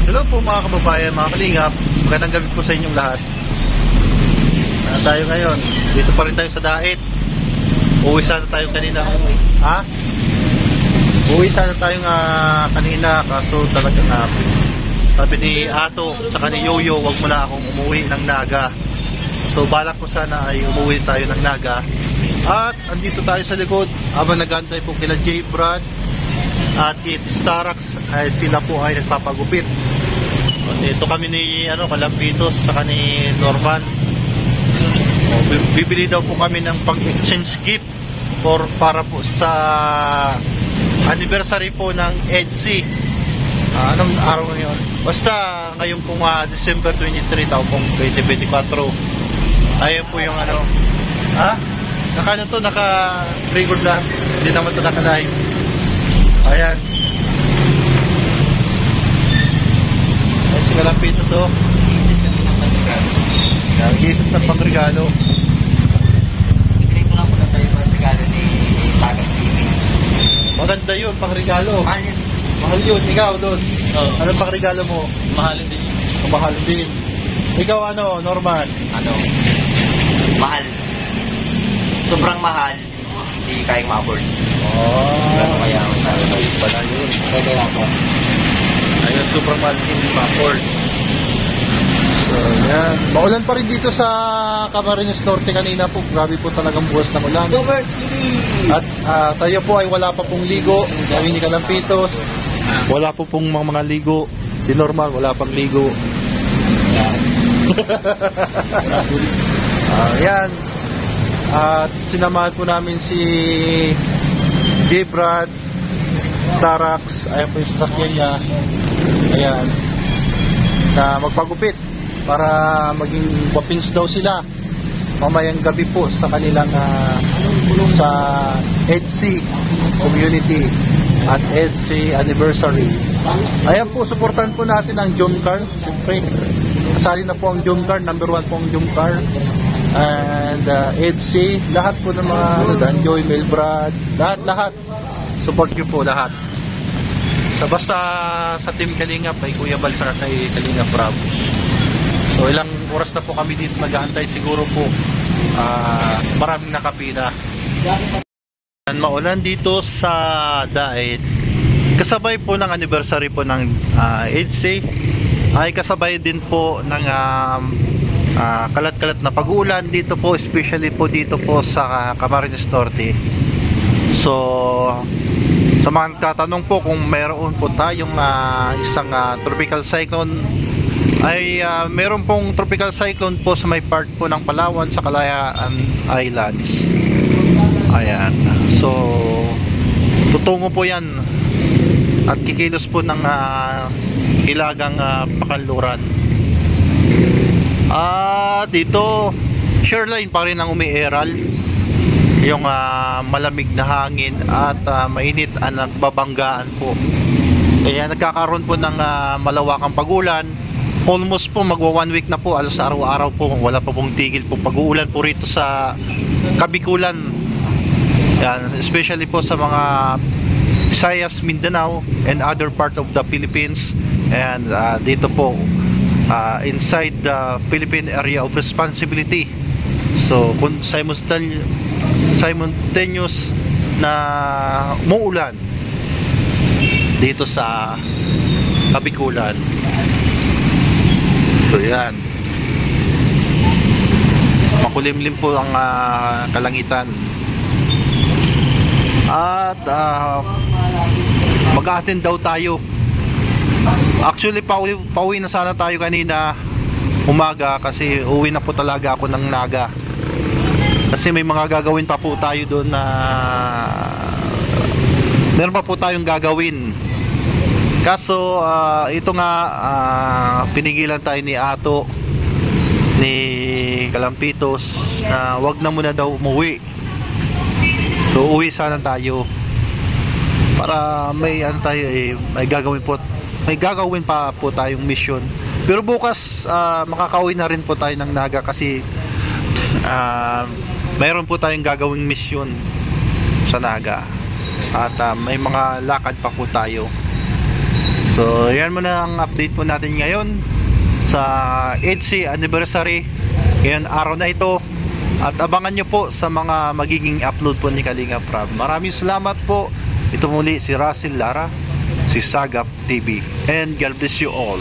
Hello po mga kababayan, mga kalingap. Magandang gabi po sa inyong lahat. Tayo ngayon, dito pa rin tayo sa Dait. Uwi sana tayo kanina. Uwi sana tayo kanina, kaso talaga sabi ni Ato saka ni Yoyo, wag mo na akong umuwi ng Naga. So balak ko sana ay umuwi tayo ng Naga. At andito tayo sa likod habang nag-aantay po kila J. Brad at kay Starax, ay sila po ay nagpapagupit. Ito kami ni Kalampitos saka ni Norman. Bibili daw po kami ng pag-exchange gift para po sa anniversary po ng EDC. Anong araw ngayon? Basta ngayon po December 23 taong 2024. Ayun po yung naka-record lang. Hindi naman ito naka-live. Ayan. Ayan si Kalampitos nag-iisip ng pang-regalo. Ibigay ko lang po na tayo pang-regalo ni Sagas TV. Maganda yun, pang-regalo. Mahal yun. Mahal yun, ikaw doon. Anong pang-regalo mo? Mahalin din yun. Mahalin din. Ikaw Norman? Mahal. Sobrang mahal. Hindi kayang ma-afford. Pero kaya masarap pala yun. Pwede ako. Ayun, sobrang mahal hindi ma-afford. So, yan. Maulan pa rin dito sa Camarines Norte kanina po. Grabe po talagang buwas ng ulan. At tayo po ay wala pa pong ligo. Sabi ni Kalampitos, wala po pong mga ligo. Di normal, wala pang ligo. Yan. At sinamahan po namin si Debrad, Starax. Ayan po yung sasakyan niya. Ayan. Na magpagupit para maging wapings daw sila mamayang gabi po sa kanilang sa EDC community at EDC anniversary. Ayan po, supportan po natin ang John Carl. Siyempre, kasali na po ang John Carl, number 1 po ang John Carl and EDC, lahat po ng mga Joy, Melbrad, lahat support nyo po lahat. Basta sa Team Kalingap ay Kuya Bal sa kay Kalingap Bravo. So ilang oras na po kami dito nag-aantay, siguro po maraming nakapila. Maulan dito sa Dait. Kasabay po ng anniversary po ng EDC ay kasabay din po ng kalat-kalat na pag-uulan dito po, especially po dito po sa Camarines Norte. So sa mga nagtatanong po kung mayroon po tayong isang tropical cyclone, ay meron pong tropical cyclone po sa may part po ng Palawan sa Kalayaan Islands. Ayan. So tutungo po yan at kikilos po ng hilagang pakanluran. Dito shoreline pa rin ang umiiral, yung malamig na hangin at mainit ang nagbabanggaan po. Kaya nagkakaroon po ng malawakang pag-ulan. Almost po magwa 1 week na po, alos araw-araw po, wala pa pong tigil po pag-uulan po rito sa Kabikulan. Yan, especially po sa mga Visayas, Mindanao and other part of the Philippines, and dito po inside the Philippine area of responsibility. So kung simultaneous na muulan dito sa Kabikulan. So yan, makulimlim po ang kalangitan at mag-attend daw tayo. Actually pauwi na sana tayo kanina umaga kasi uwi na po talaga ako ng Naga kasi may mga gagawin pa po tayo doon meron pa po tayong gagawin. Kaso ito nga pinigilan tayo ni Ato, ni Kalampitos na wag na muna daw umuwi. So uwi sana tayo para may may gagawin pa po tayong mission. Pero bukas makakauwi na rin po tayo ng Naga kasi mayroon po tayong gagawing mission sa Naga at may mga lakad pa po tayo. So So yan muna ang update po natin ngayon sa 8th anniversary ngayon araw na ito, at abangan nyo po sa mga magiging upload po ni Kalinga Prab. Maraming salamat po. Ito muli si Russell Lara, si Sagap TV, and God bless you all.